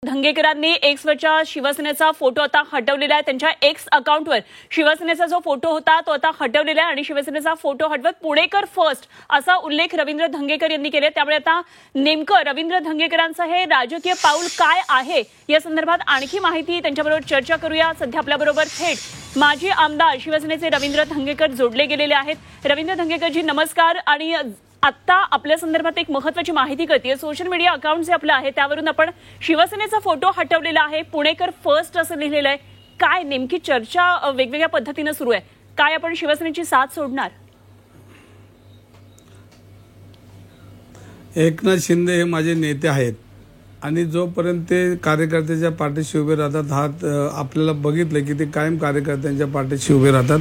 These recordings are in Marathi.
धंगेकरांनी एक्सवरच्या शिवसेनेचा फोटो आता हटवलेला आहे। त्यांच्या एक्स अकाउंटवर शिवसेनेचा जो फोटो होता तो आता हटवलेला आहे आणि शिवसेनेचा फोटो हटवत पुणेकर फर्स्ट असा उल्लेख रवींद्र धंगेकर यांनी केले। त्यामुळे आता नेमकं रवींद्र धंगेकरांचं हे राजकीय पाऊल काय आहे या संदर्भात आणखी माहिती त्यांच्याबरोबर चर्चा करूया। सध्या आपल्याबरोबर थेट माजी आमदार शिवसेनेचे रवींद्र धंगेकर जोडले गेलेले आहेत। रवींद्र धंगेकरजी नमस्कार। आणि आता आपल्या संदर्भात एक महत्त्वाची माहिती कळते, सोशल मीडिया अकाउंट जे आपलं आहे त्यावरून आपण शिवसेनेचा फोटो हटवलेला आहे, पुणेकर फर्स्ट असं लिहिलेलं आहे। काय नेमकी चर्चा वेगवेगळ्या पद्धतीने सुरू आहे, काय आपण शिवसेनेची साथ सोडणार? एकनाथ शिंदे हे माझे नेते आहेत आणि जोपर्यंत ते कार्यकर्त्याच्या पाठीशी उभे राहतात, आपल्याला बघितलं की ते कायम कार्यकर्त्यांच्या पाठीशी उभे राहतात,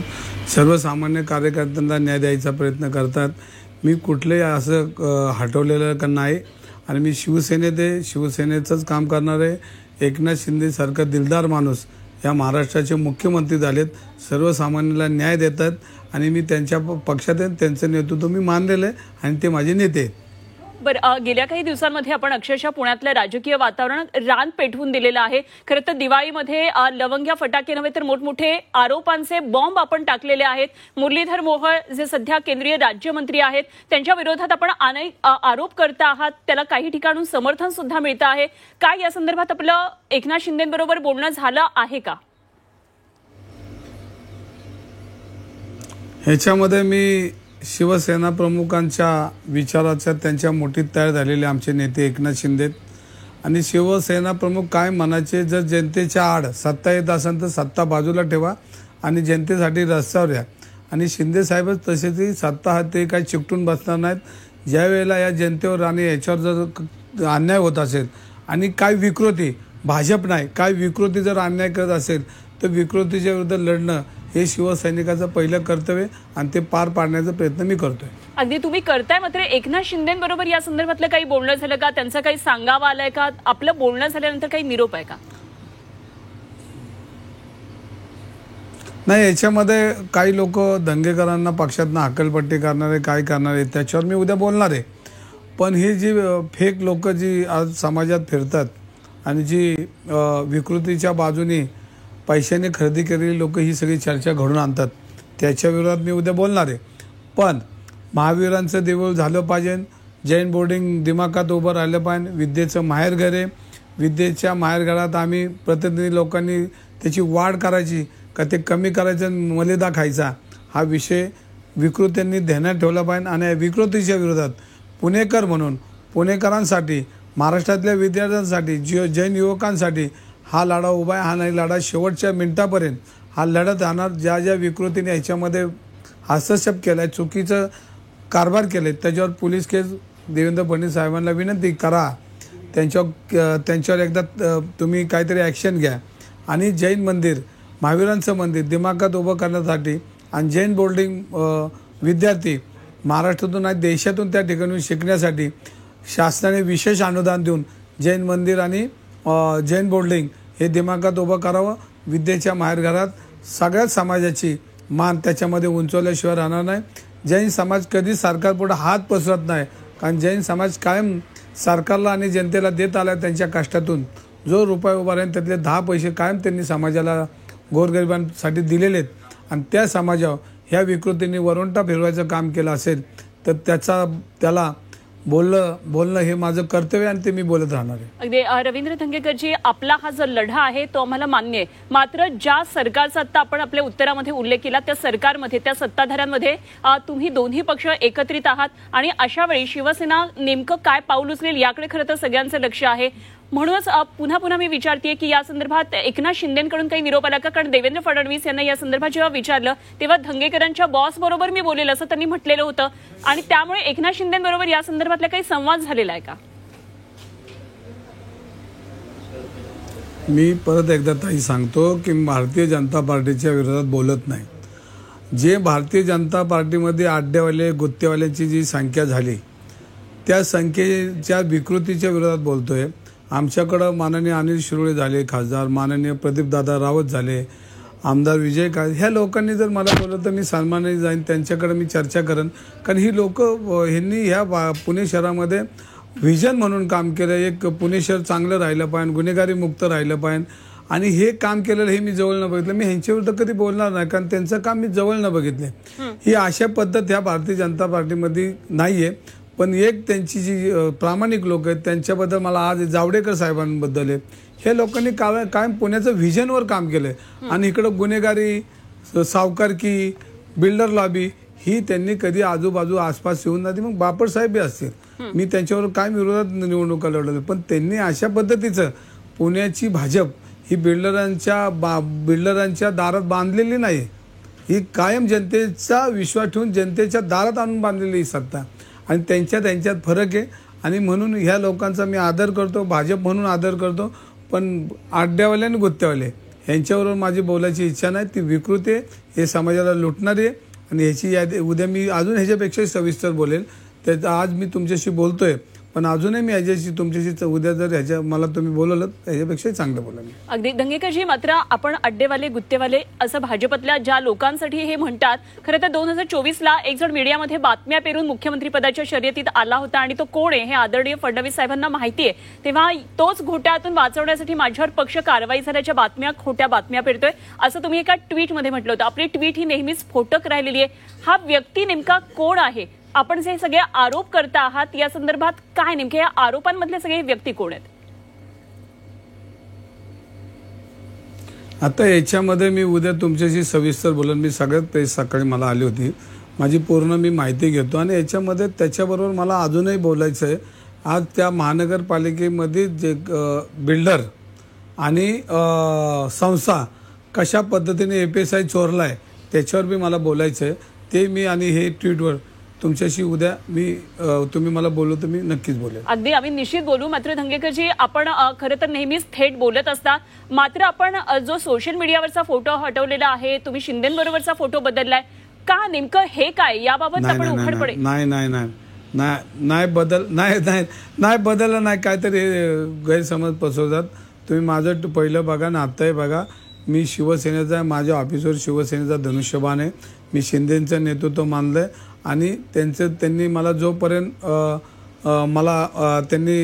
सर्वसामान्य कार्यकर्त्यांना न्याय द्यायचा प्रयत्न करतात। मी कुठलेही असं हटवलेलं का नाही आणि मी शिवसेनेचंच काम करणार आहे। एकनाथ शिंदे सारखा दिलदार माणूस या महाराष्ट्राचे मुख्यमंत्री झालेत, सर्वसामान्याला न्याय देतात आणि मी त्यांच्या पक्षात आहे, त्यांचं नेतृत्व मी मानलेलं आहे आणि ते माझे नेते आहेत। बरं, गेल्या काही दिवसांमध्ये आपण अक्षरशः पुण्यातलं राजकीय वातावरण रान पेटवून दिलेलं आहे। खरं तर दिवाळीमध्ये लवंग्या फटाके नव्हे तर मोठमोठे आरोपांचे बॉम्ब आपण टाकलेले आहेत। मुरलीधर मोहोळ जे सध्या केंद्रीय राज्यमंत्री आहेत त्यांच्या विरोधात आपण अनेक आरोप करता आहात, त्याला काही ठिकाणून समर्थन सुद्धा मिळतं आहे। काय या संदर्भात आपलं एकनाथ शिंदेंबरोबर बोलणं झालं आहे का? ह्याच्यामध्ये मी शिवसेना प्रमुखांच्या विचाराच्या त्यांच्या मुठीत तयार झालेले आमचे नेते एकनाथ शिंदे आणि शिवसेना प्रमुख काय म्हणायचे, जर जनतेच्या आड सत्ता येत असेल तर सत्ता बाजूला ठेवा आणि जनतेसाठी रस्त्यावर या। आणि शिंदे साहेबच तसेच सत्ता हा ते काही चिकटून बसणार नाहीत। ज्या वेळेला या जनतेवर आणि याच्यावर जर अन्याय होत असेल आणि काय विकृती, भाजप नाही काय विकृती जर अन्याय करत असेल तर विकृतीच्या विरुद्ध लढणं हे शिवसैनिकाचं पहिलं कर्तव्य आणि ते पार पाडण्याचा प्रयत्न मी करतोय। अगदी तुम्ही करताय, मात्र एकनाथ शिंदेंबरोबर या संदर्भातलं काही बोलणं झालं का? त्यांचं काही सांगावं आलंय का? आपलं बोलणं झाल्यानंतर काही निरोप आहे का? नाही, याच्यामध्ये काही लोक धंगेकरांना पक्षातनं हकलपट्टी करणारे काय करणारे त्याच्यावर मी उद्या बोलणार आहे। पण ही जी फेक लोक जी आज समाजात फिरतात आणि जी विकृतीच्या बाजूने पैशाने खरेदी केलेली लोक ही सगळी चर्चा घडून आणतात, त्याच्या विरोधात मी उद्या बोलणार आहे। पण महावीरांचं देऊळ झालं पाहिजे, जैन बोर्डिंग दिमागात उभं राहिलं पाहिजे, विद्येचं माहेरघर आहे, विद्येच्या माहेरघरात आम्ही प्रतिनिधी लोकांनी त्याची वाढ करायची का ते कमी करायचं, मलिदा खायचा हा विषय विकृतींनी ध्यानात ठेवला पाहिजे। आणि विकृतीच्या विरोधात पुणेकर म्हणून पुणेकरांसाठी, महाराष्ट्रातल्या विद्यार्थ्यांसाठी, जैन युवकांसाठी हा लढा उभा आहे। हा नाही लढा शेवटच्या मिनिटापर्यंत हा लढत राहणार। ज्या ज्या विकृतीने ह्याच्यामध्ये हस्तक्षेप केला आहे, चुकीचं कारभार केले, त्याच्यावर पोलीस केस देवेंद्र फडणवीस साहेबांना विनंती करा, त्यांच्यावर एकदा तुम्ही काहीतरी ॲक्शन घ्या। आणि जैन मंदिर, महावीरांचं मंदिर दिमागात उभं करण्यासाठी आणि जैन बोर्डिंग विद्यार्थी महाराष्ट्रातून आणि देशातून त्या ठिकाणी शिकण्यासाठी शासनाने विशेष अनुदान देऊन जैन मंदिर आणि जैन बोर्डिंग हे दिमागात उभं करावं। विद्येच्या माहेरघरात सगळ्याच समाजाची मान त्याच्यामध्ये उंचवल्याशिवाय राहणार नाही। जैन समाज कधी सरकारपुढे हात पसरत नाही, कारण जैन समाज कायम सरकारला आणि जनतेला देत आला त्यांच्या कष्टातून। जो रुपये उभा राहील त्यातले 10 पैसे कायम त्यांनी समाजाला गोरगरिबांसाठी दिलेले आहेत आणि त्या समाजावर ह्या विकृतीने वरवंटा फिरवायचं काम केलं असेल तर त्याला बोलणं हे माझं कर्तव्य आणि ते मी बोलत राहणार आहे। अगदी रवींद्र धंगेकरजी, आपला हा जो लढा आहे तो आम्हाला मान्य आहे, मात्र ज्या सरकारचा आता आपण आपल्या उत्तरामध्ये उल्लेख केला त्या सरकारमध्ये, त्या सत्ताधाऱ्यांमध्ये तुम्ही दोन्ही पक्ष एकत्रित आहात आणि अशा वेळी शिवसेना नेमकं काय पाऊल उचलेल याकडे खरं तर सगळ्यांचं लक्ष आहे। म्हणूनच पुन्हा मी विचारतेय की या संदर्भात एकनाथ शिंदेंकडून काही निरोप आला का? कारण देवेंद्र फडणवीस यांना या संदर्भात जेव्हा विचारलं तेव्हा धंगेकरांच्या बॉस बरोबर मी बोलेल असं त्यांनी म्हटलेलं होतं आणि त्यामुळे एकनाथ शिंदेंबरोबर या संदर्भातला काही संवाद झालेला आहे का? मी परत एकदा ताई सांगतो की भारतीय जनता पार्टीच्या विरोधात बोलत नाही। जे भारतीय जनता पार्टीमध्ये अड्डेवाले गुत्तेवाल्यांची जी संख्या झाली त्या संख्येच्या विकृतीच्या विरोधात बोलतोय। आमच्याकडं माननीय अनिल शिरोळे झाले खासदार, माननीय प्रदीपदादा रावत झाले, आमदार विजय काळे, ह्या लोकांनी जर मला बोललं तर मी सन्मानाने जाईन, त्यांच्याकडे मी चर्चा करेन। कारण ही लोक ह्यांनी ह्या पुणे शहरामध्ये व्हिजन म्हणून काम केलं, एक पुणे शहर चांगलं राहिलं पाहिजे, गुन्हेगारी मुक्त राहिलं पाहिजे आणि हे काम केलेलं हे मी जवळ न बघितलं. मी ह्यांच्याविरुद्ध कधी बोलणार नाही कारण त्यांचं काम मी जवळ न बघितले. ही अशा पद्धत ह्या भारतीय जनता पार्टीमध्ये नाहीये. पण एक त्यांची जी प्रामाणिक लोक आहेत त्यांच्याबद्दल मला आज जावडेकर साहेबांबद्दल आहे, हे लोकांनी कायम पुण्याचं व्हिजनवर काम केलंय आणि इकडं गुन्हेगारी, सावकारकी, बिल्डर लॉबी ही त्यांनी कधी आजूबाजू आसपास येऊन नाही. मग बापट साहेब असतील, मी त्यांच्यावर काय विरोधात निवडणुका लढवल्या, पण त्यांनी अशा पद्धतीचं पुण्याची भाजप ही बिल्डरांच्या दारात बांधलेली नाही, ही कायम जनतेचा विश्वास ठेवून जनतेच्या दारात आणून बांधलेली ही सत्ता आणि त्यांच्यात फरक आहे. आणि म्हणून ह्या लोकांचा मी आदर करतो, भाजप म्हणून आदर करतो. पण आड्यावाले आणि गुत्त्यावाले ह्यांच्याबरोबर माझी बोलायची इच्छा नाही. ती विकृती आहे, हे समाजाला लुटणारी आहे आणि ह्याची यादी उद्या मी अजून ह्याच्यापेक्षाही सविस्तर बोलेल. तर आज मी तुमच्याशी बोलतोय पण अजूनही मी ह्याच्याशी तुमच्याशी उद्या जर मला तुम्ही बोलवलं ह्याच्यापेक्षाही चांगलं बोला. अगदी धंगेकरजी, मात्र आपण अड्डेवाले गुत्तेवाले असं भाजपतल्या ज्या लोकांसाठी हे म्हणतात, खरं तर 2024ला एक जण मीडियामध्ये बातम्या पेरून मुख्यमंत्री पदाच्या शर्यतीत आला होता आणि तो कोण आहे हे आदरणीय फडणवीस साहेबांना माहिती आहे. तेव्हा तोच घोट्यातून वाचवण्यासाठी माझ्यावर पक्ष कारवाई झाल्याच्या बातम्या, खोट्या बातम्या पेरतोय असं तुम्ही एका ट्विटमध्ये म्हटलं होतं. आपली ट्विट ही नेहमीच स्फोटक राहिलेली आहे. हा व्यक्ती नेमका कोण आहे? आपण जे सगळे आरोप करता आहात या संदर्भात काय नेमके या आरोपांमधले सगळे व्यक्ती कोण आहेत? आता याच्यामध्ये मी उद्या तुमच्याशी सविस्तर बोलेन. मी सगळ्यात प्रेस सकाळी मला आली होती, माझी पूर्ण मी माहिती घेतो आणि याच्यामध्ये त्याच्याबरोबर मला अजूनही बोलायचं आहे. आज त्या महानगरपालिकेमध्ये जे बिल्डर आणि संस्था कशा पद्धतीने APSI चोरलाय त्याच्यावर बी मला बोलायचं आहे. ते मी आणि हे ट्विटवर तुमच्याशी उद्या मी तुम्ही मला बोललो तर मी नक्कीच बोलेन. अगदी आम्ही निश्चित बोलू. मात्र धंगेकरजी, आपण खरं तर नेहमीच थेट बोलत असता, मात्र आपण जो सोशल मीडियावरचा फोटो हटवलेला आहे, तुम्ही शिंदेबरोबरचा फोटो बदललाय, का नेमकं हे काय याबाबत आपण उघड पडे? नाही बदललं नाही, काहीतरी गैरसमज पसरवतात. तुम्ही माझं पहिलं बघा ना आत्ताही बघा. मी शिवसेनेचा आहे, माझ्या ऑफिसवर शिवसेनेचा धनुष्यबाण आहे. मी शिंदेचं नेतृत्व मानलंय आणि त्यांनी मला जोपर्यंत त्यांनी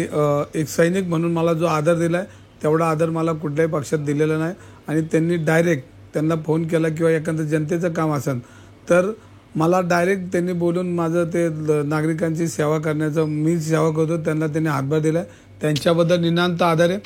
एक सैनिक म्हणून मला जो आदर दिलाय तेवढा आदर मला कुठल्याही पक्षात दिलेला नाही. आणि त्यांनी डायरेक्ट त्यांना फोन केला किंवा एखादं जनतेचं काम असेल तर मला डायरेक्ट त्यांनी बोलून माझं ते नागरिकांची सेवा करण्याचं मी सेवा करतो त्यांना त्यांनी हातभार दिलाय. त्यांच्याबद्दल निनांत आदर आहे.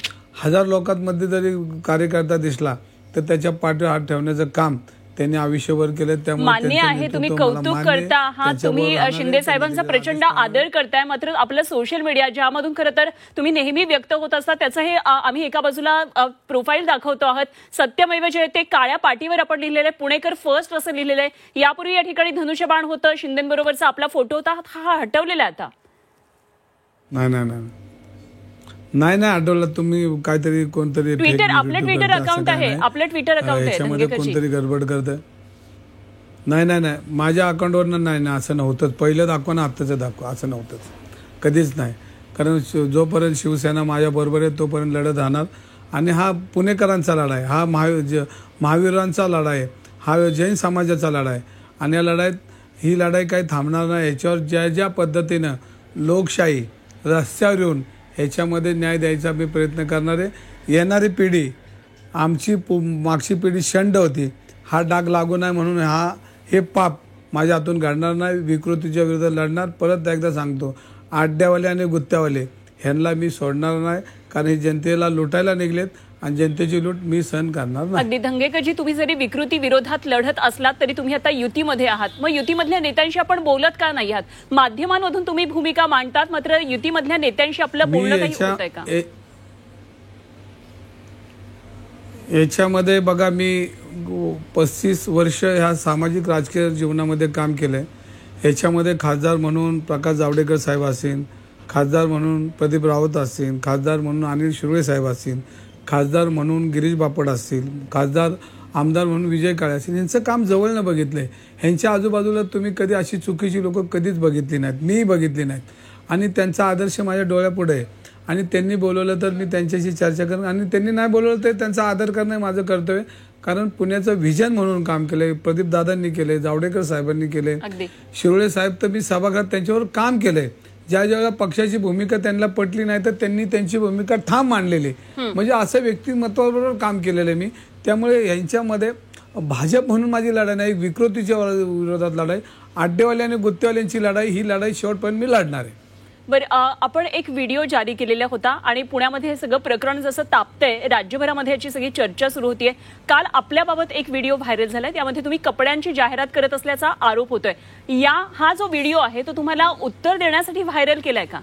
1000 लोकांमध्ये जरी कार्यकर्ता दिसला तर त्याच्या पाठीवर हात ठेवण्याचं काम त्यांनी आयुष्यभर केलं. त्यामुळे मान्य आहे, तुम्ही कौतुक करता आहात, तुम्ही शिंदे साहेबांचा प्रचंड आदर करताय. मात्र आपलं सोशल मीडिया ज्यामधून खरं तर तुम्ही नेहमी व्यक्त होत असता त्याचं हे आम्ही एका बाजूला प्रोफाईल दाखवतो आहात. सत्यमेव जयते काळ्या पाटीवर आपण लिहिलेलं आहे, पुणेकर फर्स्ट असं लिहिलेलं आहे. यापूर्वी या ठिकाणी धनुष्यबाण होतं, शिंदेबरोबरचा आपला फोटो होता, हा हटवलेला आता. नाही आठवलं. तुम्ही काहीतरी कोणतरी ट्विटर, आपलं ट्विटर अकाउंट आहे, आपलं ट्विटर अकाउंट आहे, त्याच्यामध्ये कोणतरी गडबड करतंय. नाही माझ्या अकाउंटवरनं नाही असं नव्हतंच. पहिलं दाखवा ना आत्ताचं दाखवा, असं नव्हतंच कधीच नाही. कारण जोपर्यंत शिवसेना माझ्या बरोबर आहे तोपर्यंत लढत राहणार. आणि हा पुणेकरांचा लढा आहे, हा महावीरांचा लढा आहे, हा जैन समाजाचा लढा आहे. आणि या ही लढाई काही थांबणार नाही. याच्यावर ज्या पद्धतीनं लोकशाही रस्त्यावर येऊन ह्याच्यामध्ये न्याय द्यायचा मी प्रयत्न करणार आहे. येणारी पिढी, आमची मागची पिढी शंड होती, हा डाग लागू नये म्हणून हे पाप माझ्या हातून घडणार नाही. विकृतीच्या विरोधात लढणार. परत एकदा सांगतो, आड्यावाले आणि गुत्त्यावाले ह्यांना मी सोडणार नाही. कारण हे जनतेला लुटायला निघलेत आणि जनतेची लूट मी सहन करणार नाही. अगदी धंगेकरजी, तुम्ही जरी विकृती विरोधात लढत असलात तरी तुम्ही आता युतीमध्ये आहात. मग युतीमधल्या नेत्यांशी आपण बोलत का नाही आहात? माध्यमांमधून तुम्ही भूमिका मांडतात, मात्र युतीमधल्या नेत्यांशी आपलं बोलणं काही होत आहे का? याच्यामध्ये बघा, मी 35 वर्ष ह्या सामाजिक राजकीय जीवनामध्ये काम केलंय. याच्यामध्ये खासदार म्हणून प्रकाश जावडेकर साहेब असतील, खासदार म्हणून प्रदीप रावत असतील, खासदार म्हणून अनिल शिरोळे साहेब असतील, खासदार म्हणून गिरीश बापट असतील, आमदार म्हणून विजय काळे असतील, यांचं काम जवळनं बघितलंय. ह्यांच्या आजूबाजूला तुम्ही कधी अशी चुकीची लोक कधीच बघितली नाहीत, मीही बघितली नाहीत. आणि त्यांचा आदर्श माझ्या डोळ्यापुढे आहे. आणि त्यांनी बोलवलं तर मी त्यांच्याशी चर्चा करेन आणि त्यांनी नाही बोलवलं तर त्यांचा आदर करणं माझं कर्तव्य. कारण पुण्याचं व्हिजन म्हणून काम केलंय, प्रदीप दादांनी केलंय, जावडेकर साहेबांनी केलंय, शिरोळे साहेब तर मी सभागृहात त्यांच्यावर काम केलंय. ज्या ज्यावेळेला पक्षाची भूमिका त्यांना पटली नाही तर त्यांनी त्यांची भूमिका ठाम मांडलेली, म्हणजे असं व्यक्तिमत्वाबरोबर काम केलेलं आहे मी. त्यामुळे यांच्यामध्ये भाजप म्हणून माझी लढाई नाही, विकृतीच्या विरोधात लढाई, आड्डेवाले आणि गुत्तेवाल्यांची लढाई, ही लढाई शेवटपर्यंत मी लढणार आहे. बरं, आपण एक व्हिडिओ जारी केलेला होता आणि पुण्यामध्ये हे सगळं प्रकरण जसं तापतंय, राज्यभरामध्ये याची सगळी चर्चा सुरू होतीये. काल आपल्याबाबत एक व्हिडिओ व्हायरल झालाय, त्यामध्ये तुम्ही कपड्यांची जाहिरात करत असल्याचा आरोप होतोय. हा जो व्हिडिओ आहे तो तुम्हाला उत्तर देण्यासाठी व्हायरल केलाय का?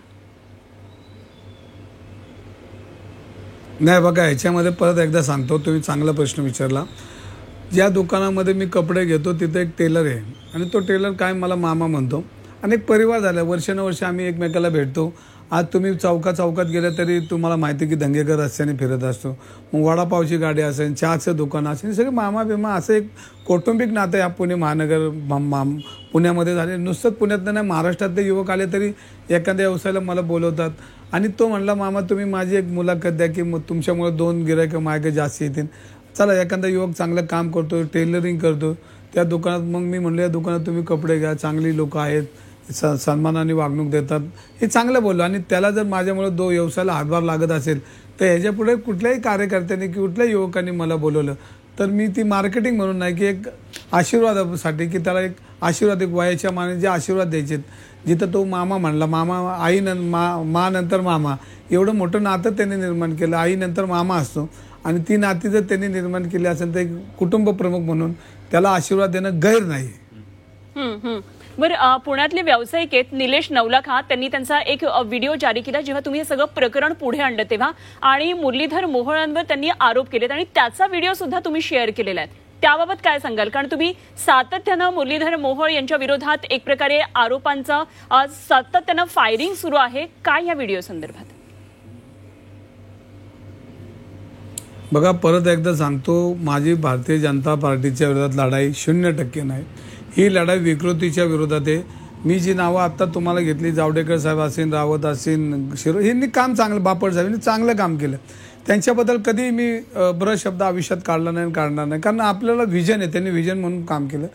नाही बघा, ह्याच्यामध्ये परत एकदा सांगतो, तुम्ही चांगला प्रश्न विचारला. ज्या दुकानामध्ये मी कपडे घेतो तिथे एक टेलर आहे आणि तो टेलर काय मला मामा म्हणतो आणि एक परिवार झाला. वर्षानुवर्ष आम्ही एकमेकाला भेटतो. आज तुम्ही चौकात गेले तरी तुम्हाला माहिती की दंगेकर रस्त्याने फिरत असतो. मग वडापावची गाडी असेल, चहाचं दुकान असेल, सगळे मामा बिमा, असं एक कौटुंबिक नातं या पुणे महानगर पुण्यामध्ये झाले. नुसतंच पुण्यात नाही, महाराष्ट्रातले युवक आले तरी एखाद्या व्यवसायाला मला बोलवतात. आणि तो म्हणला, मामा तुम्ही माझी एक मुलाखत द्या की मग तुमच्यामुळे 2 गिरायकं माझ्याकडे जास्त येतील. चला, एखादा युवक चांगलं काम करतो, टेलरिंग करतो त्या दुकानात. मग मी म्हणलं, या दुकानात तुम्ही कपडे घ्या, चांगली लोक आहेत, सन्मानाने वागणूक देतात, हे चांगलं बोललो. आणि त्याला जर माझ्यामुळे व्यवसायाला हातभार लागत असेल तर ह्याच्यापुढे कुठल्याही कार्यकर्त्यांनी किंवा कुठल्याही युवकांनी मला बोलवलं तर मी ती मार्केटिंग म्हणून नाही की एक आशीर्वादासाठी, की त्याला एक आशीर्वाद, एक वयाच्या माने जे आशीर्वाद द्यायचे. जिथं तो मामा म्हणला, मामा आई मा नंतर मामा, एवढं मोठं नातं त्यांनी निर्माण केलं. आई नंतर मामा असतो आणि ती नाती जर त्यांनी निर्माण केली असेल तर एक कुटुंब प्रमुख म्हणून त्याला आशीर्वाद देणं गैर नाही. बरं, पुण्यातले व्यावसायिक आहेत निलेश नवलखा, त्यांनी त्यांचा एक व्हिडिओ जारी केला जेव्हा तुम्ही हे सगळं प्रकरण पुढे आणलं तेव्हा, आणि मुरलीधर मोहोळांवर त्यांनी आरोप केलेत आणि त्याचा व्हिडिओ सुद्धा तुम्ही शेअर केलेला आहे. त्याबाबत काय सांगाल? कारण तुम्ही सातत्यानं मुरलीधर मोहोळ यांच्या विरोधात एक प्रकारे आरोपांचं सातत्यानं फायरिंग सुरू आहे. काय या व्हिडिओ संदर्भात? बघा, परत एकदा सांगतो, माझी भारतीय जनता पार्टीच्या विरोधात लढाई 0% नाही. ही लढाई विकृतीच्या विरोधात आहे. मी जी नावं आत्ता तुम्हाला घेतली, जावडेकर साहेब असेल, रावत असेल, शिरो, यांनी काम चांगलं, बापट साहेबांनी चांगलं काम केलं. त्यांच्याबद्दल कधी मी ब्रश शब्द आयुष्यात काढला नाही, काढणार नाही, कारण आपल्याला व्हिजन आहे, त्यांनी व्हिजन म्हणून काम केलं.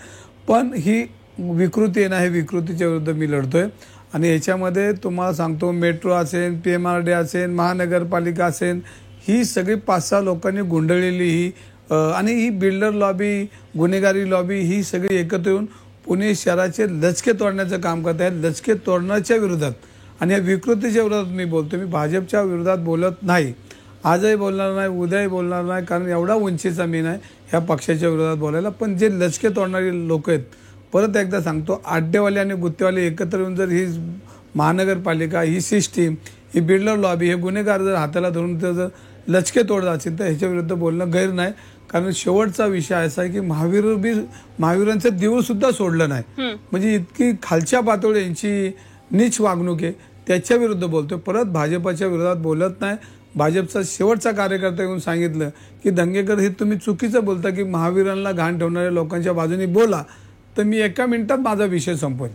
पण ही विकृती आहे ना, हे विकृतीच्या विरुद्ध मी लढतोय. आणि याच्यामध्ये तुम्हाला सांगतो, मेट्रो असेल, PMRD असेल, महानगरपालिका असेल, ही सगळी 5-6 लोकांनी गुंडळलेली ही आणि ही बिल्डर लॉबी, गुन्हेगारी लॉबी, ही सगळी एकत्र येऊन पुणे शहराचे लचके तोडण्याचं काम करत आहेत. लचके तोडण्याच्या विरोधात आणि या विकृतीच्या विरोधात मी बोलतो. मी भाजपच्या विरोधात बोलत नाही, आजही बोलणार नाही, उद्याही बोलणार नाही, कारण एवढा उंचीचा मी नाही ह्या पक्षाच्या विरोधात बोलायला. पण जे लचके तोडणारे लोक आहेत, परत एकदा सांगतो, आड्डेवाले आणि गुत्तेवाले एकत्र येऊन जर ही महानगरपालिका, ही सिस्टीम, ही बिल्डर लॉबी, हे गुन्हेगार जर हाताला धरून जर लचके तोडत असेल तर ह्याच्या विरुद्ध बोलणं गैर नाही. कारण शेवटचा विषय असा आहे की महावीरांचं देऊळ सुद्धा सोडलं नाही, म्हणजे इतकी खालच्या पातळी यांची नीच वागणूक आहे, त्याच्या विरुद्ध बोलतोय. परत भाजपाच्या विरोधात बोलत नाही. भाजपचा शेवटचा कार्यकर्ता येऊन सांगितलं की दंगेकर, हे तुम्ही चुकीचं बोलता की महावीरांना घाण ठेवणाऱ्या लोकांच्या बाजूने बोला, तर मी 1 मिनिटात माझा विषय संपवेल.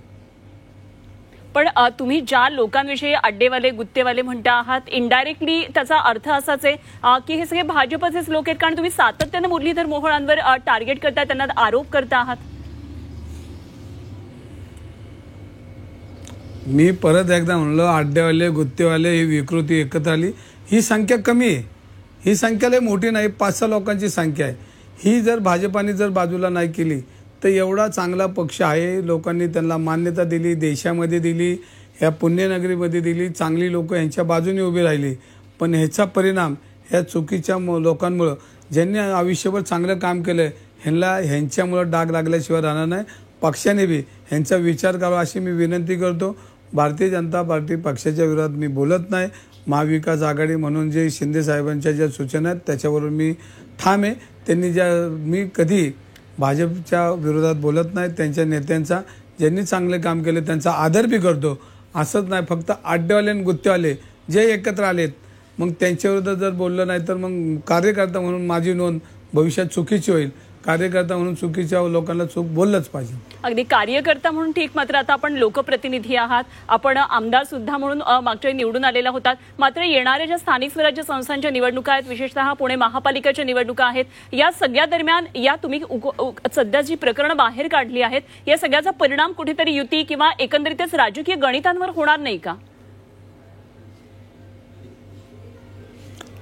पण तुम्ही ज्या लोकांविषयी अड्डेवाले गुत्तेवाले म्हणता आहात, इनडायरेक्टली त्याचा अर्थ असाच आहे की हे सगळे भाजपचेच लोक आहेत, कारण तुम्ही सातत्यानं मुरलीधर मोहोळांवर टार्गेट करताय, त्यांना आरोप करता आहात. मी परत एकदा म्हणलो, अड्डेवाले गुत्तेवाले ही विकृती एकत्र आली, ही संख्या कमी आहे, ही संख्या लय मोठी नाही, 5-6 लोकांची संख्या आहे. ही जर भाजपाने जर बाजूला नाही केली तर एवढा चांगला पक्ष आहे, लोकांनी त्यांना मान्यता दिली, देशामध्ये दिली, ह्या पुण्यनगरीमध्ये दिली, चांगली लोक यांच्या बाजूने उभी राहिली. पण ह्याचा परिणाम ह्या चुकीच्या लोकांमुळं, ज्यांनी आयुष्यभर चांगलं काम केलं, ह्यांच्यामुळं डाग लागल्याशिवाय राहणार नाही. पक्षाने बी ह्यांचा विचार करावा अशी मी विनंती करतो. भारतीय जनता पार्टी पक्षाच्या विरोधात मी बोलत नाही. महाविकास आघाडी म्हणून जे शिंदे साहेबांच्या ज्या सूचना आहेत त्याच्यावरून मी ठाम आहे. त्यांनी मी कधी भाजपच्या विरोधात बोलत नाही. त्यांच्या नेत्यांचा, ज्यांनी चांगले काम केले त्यांचा आदर बी करतो. असंच नाही फक्त अड्डेवाले आणि गुत्तेवाले जे एकत्र आलेत, मग त्यांच्याविरुद्ध जर बोललं नाही तर मग कार्यकर्ता म्हणून माझी नोंद भविष्यात चुकीची होईल. कार्यकर्ता म्हणून चुकीच्या लोकांना चूक बोललंच पाहिजे. अगदी कार्यकर्ता म्हणून ठीक, मात्र आता आपण लोकप्रतिनिधी आहात, आपण आमदार सुद्धा म्हणून मागच्या निवडून आलेला होतात. मात्र येणाऱ्या ज्या स्थानिक स्वराज्य संस्थांच्या निवडणुका आहेत, विशेषतः पुणे महापालिकेच्या निवडणुका आहेत, या सगळ्या दरम्यान या तुम्ही सध्या जी प्रकरणं बाहेर काढली आहेत, या सगळ्याचा परिणाम कुठेतरी युती किंवा एकंदरीतच राजकीय गणितांवर होणार नाही का?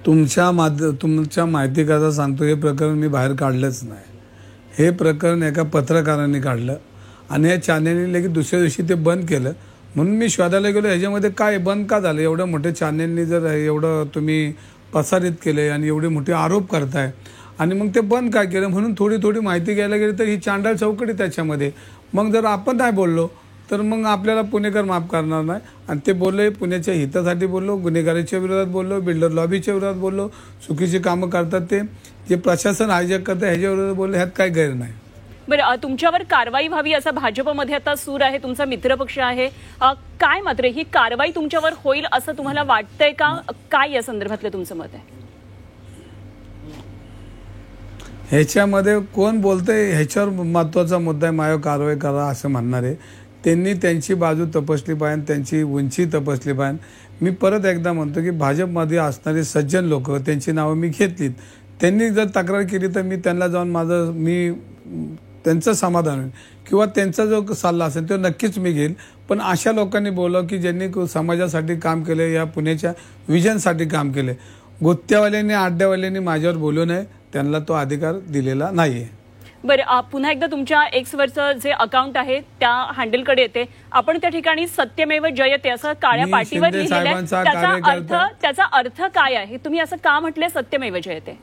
तुमच्या माहितीकरता सांगतो, हे प्रकरण मी बाहेर काढलंच नाही. हे प्रकरण एका पत्रकारांनी काढलं आणि या चॅनेलने लगेच दुसऱ्या दिवशी ते बंद केलं. म्हणून मी शोधायला गेलो ह्याच्यामध्ये काय बंद का झालं. एवढं मोठ्या चॅनेलने जर एवढं तुम्ही प्रसारित केले आणि एवढे मोठे आरोप करताय आणि मग ते बंद काय केलं. म्हणून थोडी माहिती घ्यायला गेली तर ही चांडाळ चौकडी त्याच्यामध्ये. मग जर आपण नाही बोललो तर मग आपल्याला पुणेकर माफ करणार नाही. आणि ते बोलले पुण्याच्या हितासाठी बोललो, गुन्हेगारीच्या विरोधात बोललो, बिल्डर लॉबीच्या विरोधात बोललो, चुकीची कामं करतात ते जे प्रशासन हायजॅक करतं ह्याच्या विरोधात बोललो. ह्यात काय गैर नाही. बरं, तुमच्यावर कारवाई व्हावी असा भाजपमध्ये आता सूर आहे, तुमचा मित्रपक्ष आहे. काय मात्र ही कारवाई तुमच्यावर होईल असं तुम्हाला वाटतंय का? काय या संदर्भातलं तुमचं मत आहे? ह्याच्यामध्ये कोण बोलतंय ह्याच्यावर महत्त्वाचा मुद्दा आहे. माझ्यावर कारवाई करा असं म्हणणार आहे. त्यांनी त्यांची बाजू तपासली पाहिजे, त्यांची उंची तपासली पाहिजे. मी परत एकदा म्हणतो की भाजपमध्ये असणारे सज्जन लोक, त्यांची नावं मी घेतलीत. त्यांनी जर तक्रार केली तर मी त्यांना जाऊन मी त्यांचं समाधान होईल किंवा त्यांचा जो सल्ला असेल तो नक्कीच मी घेईल. पण अशा लोकांनी बोलावं की ज्यांनी समाजासाठी काम केले, या पुण्याच्या विजनसाठी काम केले. गुत्त्यावाल्यांनी अड्ड्यावाल्यांनी माझ्यावर बोलू नये, त्यांना तो अधिकार दिलेला नाही आहे. बरं, पुन्हा एकदा तुमच्या एक्सवरचं जे अकाउंट आहे त्या हँडलकडे येते. आपण त्या ठिकाणी सत्यमेव जयते असं काळ्या पाटीवर लिहिलेलं आहे. त्याचा अर्थ काय आहे? तुम्ही असं का म्हटले सत्यमेव जयते?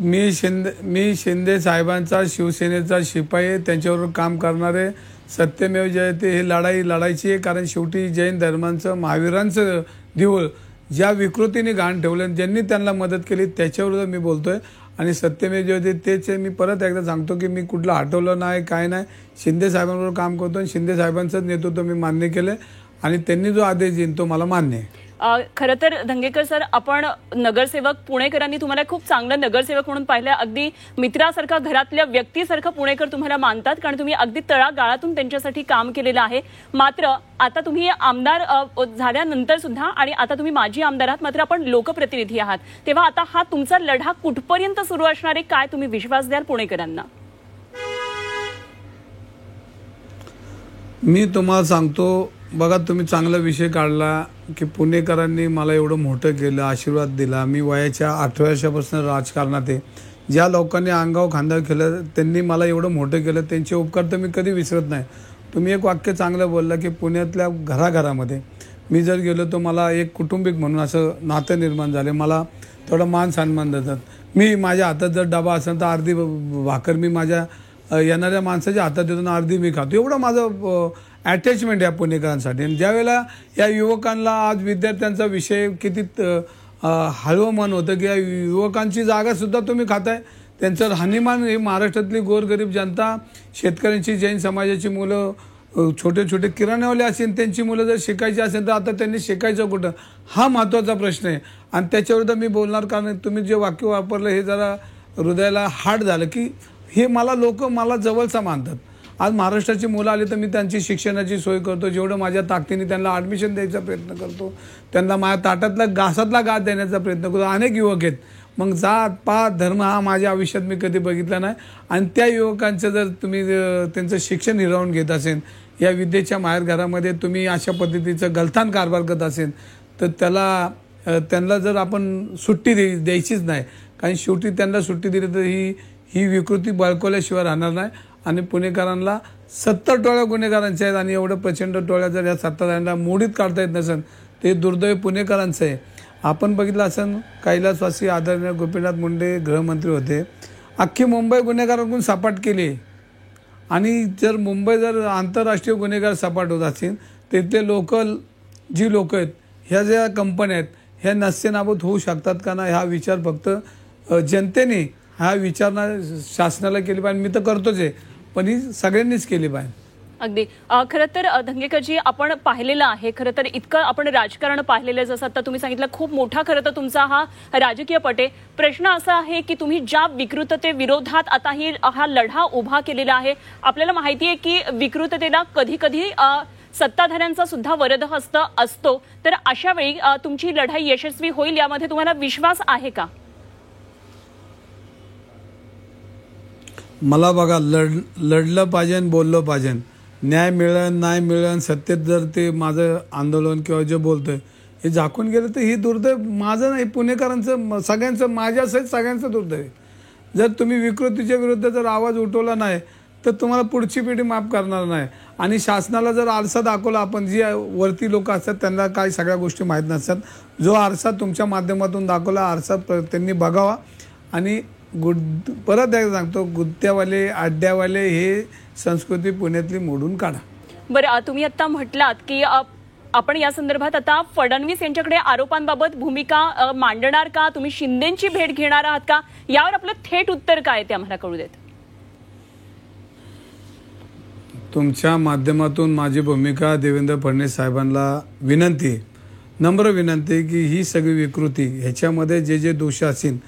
मी शिंदे साहेबांचा शिवसेनेचा शिपाई, त्यांच्यावर काम करणारे. सत्यमेव जयते हे लढायची आहे. कारण शेवटी जैन धर्मांचं, महावीरांचं देऊळ ज्या विकृतीने घाण ठेवलं, ज्यांनी त्यांना मदत केली त्याच्यावर मी बोलतोय. आणि सत्यमेव जयते तेच मी परत एकदा सांगतो की मी कुठलं हटवलं नाही, काय नाही. शिंदे साहेबांबरोबर काम करतो आणि शिंदे साहेबांचंच नेतृत्व मी मान्य केलं आणि त्यांनी जो आदेश देईन तो मला मान्य आहे. खरं तर धंगेकर सर, आपण नगरसेवक, पुणेकरांनी तुम्हाला खूप चांगलं नगरसेवक म्हणून पाहिलं. अगदी मित्रासारखा, घरातल्या व्यक्तीसारखं पुणेकर तुम्हाला मानतात, कारण तुम्ही अगदी तळागाळातून त्यांच्यासाठी काम केलेलं आहे. मात्र आता तुम्ही आमदार झाल्यानंतर सुद्धा आणि आता तुम्ही माजी आमदार आहात, मात्र आपण लोकप्रतिनिधी आहात. तेव्हा आता हा तुमचा लढा कुठपर्यंत सुरू असणार आहे? काय तुम्ही विश्वास द्याल पुणेकरांना? मी तुम्हाला सांगतो, बघा तुम्ही चांगला विषय काढला की पुणेकरांनी मला एवढं मोठं केलं, आशीर्वाद दिला. मी वयाच्या 8व्या वर्षापासून राजकारणात आहे. ज्या लोकांनी अंगावर खांदा केलं त्यांनी मला एवढं मोठं केलं, त्यांचे उपकार तर मी कधी विसरत नाही. तुम्ही एक वाक्य चांगलं बोलला की पुण्यातल्या घराघरामध्ये मी जर गेलो तर मला एक कुटुंबिक म्हणून असं नातं निर्माण झाले. मला थोडा मान सन्मान देतात. मी माझ्या हातात जर डबा असेल तर अर्धी भाकर मी माझ्या येणाऱ्या माणसाच्या हातात देतो ना अर्धी मी खातो. एवढं माझं अटॅचमेंट या पुणेकरांसाठी. आणि ज्यावेळेला या युवकांना, आज विद्यार्थ्यांचा विषय किती हळवं मन होतं की या युवकांची जागासुद्धा तुम्ही खाताय. त्यांचं राहणीमान, हे महाराष्ट्रातली गोरगरीब जनता, शेतकऱ्यांची, जैन समाजाची मुलं, छोटे किराण्यावाले असेल त्यांची मुलं जर शिकायची असेल तर आता त्यांनी शिकायचं कुठं, हा महत्त्वाचा प्रश्न आहे. आणि त्याच्यावर मी बोलणार, कारण तुम्ही जे वाक्य वापरलं हे जरा हृदयाला हार्ड झालं की हे लोक मला जवळचा मानतात. आज महाराष्ट्राची मुलं आली तर मी त्यांची शिक्षणाची सोय करतो. जेवढं माझ्या ताकदीने त्यांना ॲडमिशन द्यायचा प्रयत्न करतो, त्यांना माझ्या ताटातला घासातला घास देण्याचा प्रयत्न करतो. अनेक युवक आहेत. मग जात पात धर्म हा माझ्या आयुष्यात मी कधी बघितला नाही. आणि त्या युवकांचं जर तुम्ही त्यांचं शिक्षण हिरावून घेत असेल, या विद्येच्या माहेरघरामध्ये तुम्ही अशा पद्धतीचं गलथान कारभार करत असेल तर त्यांना जर आपण सुट्टी द्यायचीच नाही. कारण शेवटी त्यांना सुट्टी दिली तर ही विकृती बळकवल्याशिवाय राहणार नाही. आणि पुणेकरांना 70 टोळ्या गुन्हेगारांच्या आहेत आणि एवढं प्रचंड टोळ्या जर या सत्ताधाऱ्यांना मोडीत काढता येत नसेल ते दुर्दैव पुणेकरांचं आहे. आपण बघितलं असेल, कैलासवासी आदरणीय गोपीनाथ मुंडे गृहमंत्री होते. अख्खी मुंबई गुन्हेगारांकडून सपाट केली. आणि जर मुंबई जर आंतरराष्ट्रीय गुन्हेगार सपाट होत असतील तर इथले लोकल जी लोक आहेत, ह्या ज्या कंपन्या आहेत, ह्या नस्तेनाबूत होऊ शकतात का नाही हा विचार फक्त जनतेने, हा विचारणा शासनाला केली पाहिजे. मी तर करतोच आहे, पण ही सगळ्यांनीच केली पाहिजे. अगदी खरं तर धंगेकरजी आपण पाहिलेलं आहे. खरं तर इतकं आपण राजकारण पाहिलेलं जसं आता तुम्ही सांगितलं खूप मोठा खरं तर तुमचा हा राजकीय पट आहे. प्रश्न असा आहे की तुम्ही ज्या विकृततेविरोधात आता हा लढा उभा केलेला आहे. आपल्याला माहिती आहे की विकृततेला कधी कधी सत्ताधाऱ्यांचा सुद्धा वरदहस्त असतो. तर अशा वेळी तुमची लढाई यशस्वी होईल यामध्ये तुम्हाला विश्वास आहे का? मला बघा लढलं पाहिजे आणि बोललं पाहिजे. न्याय मिळेल नाही मिळेल सत्तेत जर ते माझं आंदोलन किंवा जे बोलतोय हे झाकून गेलं तर ही दुर्दैव माझं नाही, पुणेकरांचं, सगळ्यांचं, माझ्यासहित सगळ्यांचं दुर्दैव. जर तुम्ही विकृतीच्या विरुद्ध जर आवाज उठवला नाही तर तुम्हाला पुढची पिढी माफ करणार नाही. आणि शासनाला जर आरसा दाखवला, आपण जी वरती लोक असतात त्यांना काय सगळ्या गोष्टी माहीत नसतात, जो आरसा तुमच्या माध्यमातून दाखवला आरसा त्यांनी बघावा. आणि परत एकदा सांगतो, गुत्त्यावाले अड्ड्यावाले हे संस्कृती पुण्यातली मोडून काढा. बरं, तुम्ही आता म्हटलात की आपण या संदर्भात आता फडणवीस यांच्याकडे आरोपांबाबत भूमिका मांडणार का? तुम्ही शिंदेची भेट घेणार आहात का? यावर आपलं थेट उत्तर काय ते आम्हाला कळू देत. तुमच्या माध्यमातून माझी भूमिका देवेंद्र फडणवीस साहेबांना विनंती, नम्र विनंती की ही सगळी विकृती ह्याच्यामध्ये जे जे दोषी असतील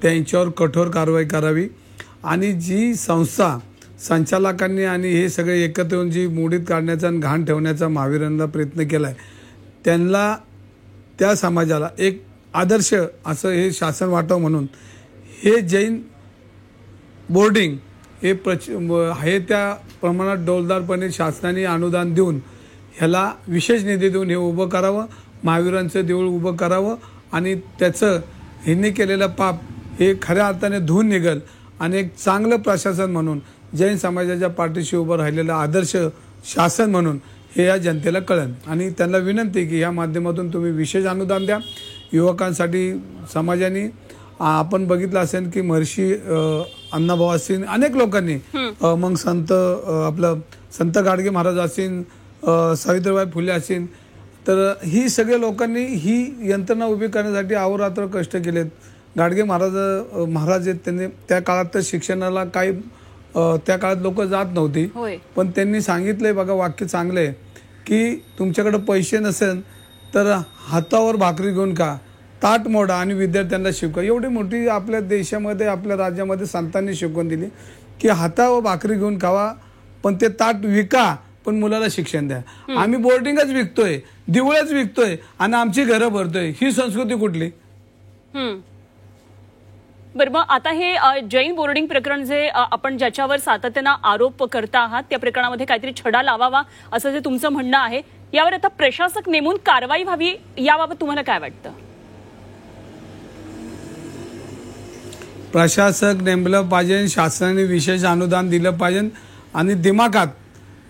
त्यांच्यावर कठोर कारवाई करावी. आणि जी संस्था संचालकांनी आणि हे सगळे एकत्र येऊन जी मोडीत काढण्याचा आणि घाण ठेवण्याचा महावीरांना प्रयत्न केला आहे त्यांना, त्या समाजाला एक आदर्श असं हे शासन वाटावं म्हणून हे जैन बोर्डिंग हे त्या प्रमाणात डौलदारपणे शासनाने अनुदान देऊन ह्याला विशेष निधी देऊन हे उभं करावं, महावीरांचं देऊळ उभं करावं. आणि त्याचं ह्यांनी केलेलं पाप हे खऱ्या अर्थाने धुवून निघेल. आणि एक चांगलं प्रशासन म्हणून जैन समाजाच्या पाठीशी उभं राहिलेलं आदर्श शासन म्हणून हे या जनतेला कळेल. आणि त्यांना विनंती की या माध्यमातून तुम्ही विशेष अनुदान द्या युवकांसाठी. समाजाने आपण बघितलं असेल की महर्षी अण्णाभाऊ असतील, अनेक लोकांनी, मग आपलं संत गाडगे महाराज असतील, सावित्रीबाई फुले असतील, तर ही सगळ्या लोकांनी ही यंत्रणा उभी करण्यासाठी अहोरात्र कष्ट केलेत. गाडगे महाराज आहेत, त्यांनी त्या काळात तर शिक्षणाला काही त्या काळात लोक जात नव्हती, पण त्यांनी सांगितलंय बघा, वाक्य चांगलं आहे की तुमच्याकडे पैसे नसेल तर हातावर भाकरी घेऊन खा, ताट मोडा आणि विद्यार्थ्यांना शिकवा. एवढी मोठी आपल्या देशामध्ये आपल्या राज्यामध्ये संतांनी शिकवून दिली की हातावर भाकरी घेऊन खावा पण ते ताट विका पण मुलाला शिक्षण द्या. आम्ही बोर्डिंगच विकतोय, दिवळच विकतोय आणि आमची घरं भरतोय. ही संस्कृती कुठली? बरं, मग आता हे जैन बोर्डिंग प्रकरण जे आपण ज्याच्यावर सातत्यानं आरोप करता आहात त्या प्रकरणामध्ये काहीतरी छडा लावावा असं जे तुमचं म्हणणं आहे, यावर आता प्रशासक नेमून कारवाई व्हावी याबाबत तुम्हाला काय वाटतं? प्रशासक नेमलं पाहिजे, शासनाने विशेष अनुदान दिलं पाहिजे आणि दिमागात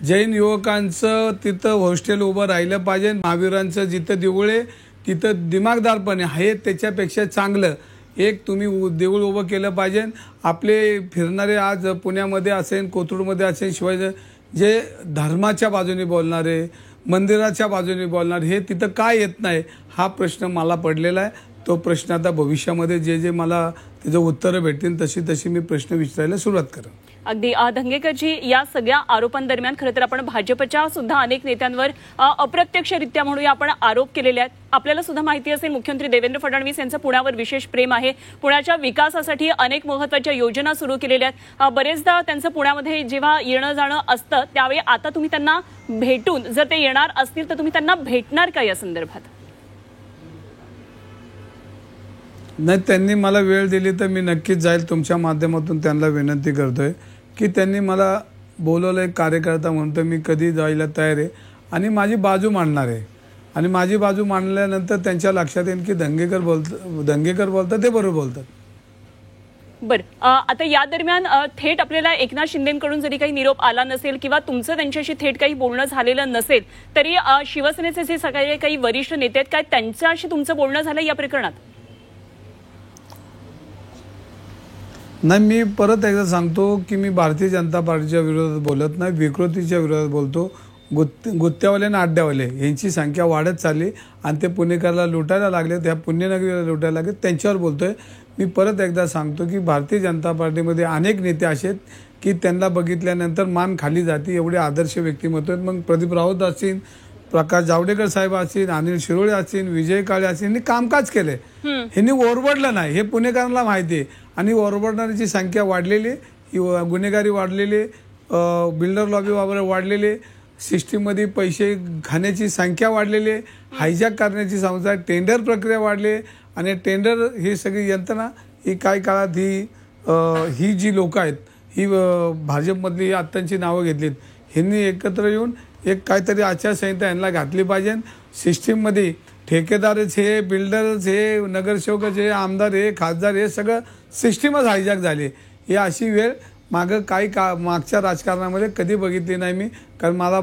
जैन युवकांचं तिथं हॉस्टेल उभं राहिलं पाहिजे. महावीरांचं जिथं देऊळ तिथं दिमागदारपणे आहे त्याच्यापेक्षा चांगलं एक तुम्ही देऊळ उभं केलं पाहिजे. आपले फिरणारे आज पुण्यामध्ये असेल, कोथरूडमध्ये असेल, शिवाय जे धर्माच्या बाजूने बोलणारे, मंदिराच्या बाजूने बोलणारे हे तिथं काय येत नाही हा प्रश्न मला पडलेला आहे. तो प्रश्न आता भविष्यामध्ये जे जे मला त्याचं उत्तरं भेटतील तशी मी प्रश्न विचारायला सुरुवात करेन. अगदी धंगेकरजी, या सगळ्या आरोपांदरम्यान खरं तर आपण भाजपच्या सुद्धा अनेक नेत्यांवर अप्रत्यक्षरित्या म्हणूया आपण आरोप केलेले आहेत. आपल्याला सुद्धा माहिती असेल मुख्यमंत्री देवेंद्र फडणवीस यांचं पुण्यावर विशेष प्रेम आहे. पुण्याच्या विकासासाठी अनेक महत्त्वाच्या योजना सुरू केलेल्या आहेत. बरेचदा त्यांचं पुण्यामध्ये जेव्हा येणं जाणं असतं त्यावेळी आता तुम्ही त्यांना भेटून, जर ते येणार असतील तर तुम्ही त्यांना भेटणार का या संदर्भात? नाही, त्यांनी मला वेळ दिली तर मी नक्कीच जाईल. तुमच्या माध्यमातून त्यांना विनंती करतोय की त्यांनी मला बोलवलं एक कार्यकर्ता म्हणतो, मी कधी जायला तयार आहे आणि माझी बाजू मांडणार आहे. आणि माझी बाजू मांडल्यानंतर त्यांच्या लक्षात येईल की दंगेकर बोलतात ते बरोबर बोलतात. बरं, आता या दरम्यान थेट आपल्याला एकनाथ शिंदेकडून जरी काही निरोप आला नसेल किंवा तुमचं त्यांच्याशी थेट काही बोलणं झालेलं नसेल तरी शिवसेनेचे जे सगळे काही वरिष्ठ नेते आहेत काय त्यांच्याशी तुमचं बोलणं झालं या प्रकरणात? नाही, मी परत एकदा सांगतो की मी भारतीय जनता पार्टीच्या विरोधात बोलत नाही, विकृतीच्या विरोधात बोलतो. गुत्त्यावाले आणि अड्ड्यावाले यांची संख्या वाढत चालली आणि ते पुणेकरला लुटायला लागले, त्या पुण्यनगरीला लुटायला लागले, त्यांच्यावर बोलतोय. मी परत एकदा सांगतो की भारतीय जनता पार्टीमध्ये अनेक नेते असे आहेत की त्यांना बघितल्यानंतर मान खाली जाते, एवढे आदर्श व्यक्तिमत्व आहेत. मग प्रदीप राऊत असतील, प्रकाश जावडेकर साहेब असतील, अनिल शिरोळे असतील, विजय काळे असतील, यांनी कामकाज केले. ह्यांनी ओरबडलं नाही, हे पुणेकरांना माहिती आहे. आणि ओरबडणाऱ्याची संख्या वाढलेली, गुन्हेगारी वाढलेली, बिल्डर लॉबी वगैरे वाढलेले, सिस्टीममध्ये पैसे खाण्याची संख्या वाढलेली, हायजॅक करण्याची संस्था, टेंडर प्रक्रिया वाढली. आणि टेंडर ही सगळी यंत्रणा ही काही काळात ही जी लोक आहेत, ही भाजपमधली आत्ताची नावं घेतलीत, ह्यांनी एकत्र येऊन एक काहीतरी आचारसंहिता यांना घातली पाहिजे. सिस्टीममध्ये ठेकेदारच हे, बिल्डरच हे, नगरसेवकच हे, आमदार हे, खासदार हे, सगळं सिस्टीमच हायजॅक झाली. ही अशी वेळ मागच्या राजकारणामध्ये कधी बघितली नाही मी. कारण मला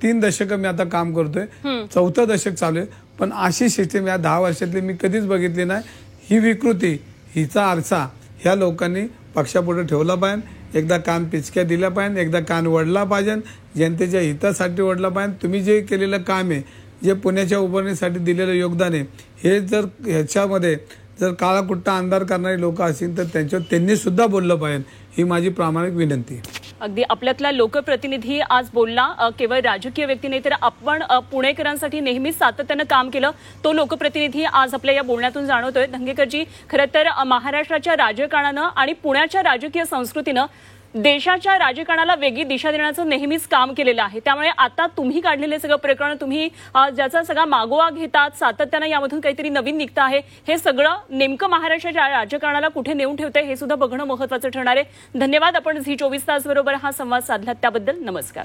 3 दशकं मी आता काम करतोय, 4थं दशक चालू आहे. पण अशी सिस्टीम या 10 वर्षातली मी कधीच बघितली नाही. ही विकृती, हिचा आरसा ह्या लोकांनी पक्षापुढे ठेवला पाहिजे. एकदा कान पिचक्या दिल्या पाहिजे, एकदा कान वडला पाहिजे, जनतेच्या हितासाठी वडला पाहिजे. तुम्ही जे केलेलं काम आहे, जे पुण्याच्या उभारणीसाठी दिलेलं योगदान आहे, हे जर ह्याच्यामध्ये जर काळा कुट्टा अंधार करणारे लोक असतील तर त्यांनी सुद्धा बोललं पाहिजे. ही माझी प्रामाणिक विनंती आहे. अगदी आपल्यातला लोकप्रतिनिधी आज बोलला. केवळ राजकीय व्यक्ती नाही तर आपण पुणेकरांसाठी नेहमीच सातत्यानं काम केलं, तो लोकप्रतिनिधी आज आपल्या या बोलण्यातून जाणवतोय. धंगेकरजी, खरं तर महाराष्ट्राच्या राजकारणानं आणि पुण्याच्या राजकीय संस्कृतीनं देशाच्या राजकारणाला वेगळी दिशा देण्याचं नेहमीच काम केलेलं आहे. त्यामुळे आता तुम्ही काढलेले सगळं प्रकरण, तुम्ही ज्याचा सगळा मागोवा घेतात, सातत्यानं यामधून काहीतरी नवीन निघतं आहे, हे सगळं नेमकं महाराष्ट्राच्या राजकारणाला कुठे नेऊन ठेवतंय हे सुद्धा बघणं महत्त्वाचं ठरणार आहे. धन्यवाद. आपण झी 24 तास बरोबर हा संवाद साधलात त्याबद्दल. नमस्कार.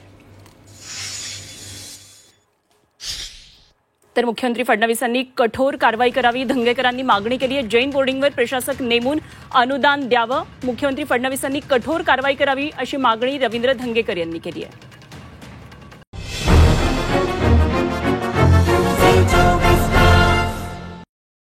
तर मुख्यमंत्री फडणवीसांनी कठोर कारवाई करावी, धंगेकरांनी मागणी केली आहे. जैन बोर्डिंगवर प्रशासक नेमून अनुदान द्यावं. मुख्यमंत्री फडणवीसांनी कठोर कारवाई करावी अशी मागणी रवींद्र धंगेकर यांनी केली आहे.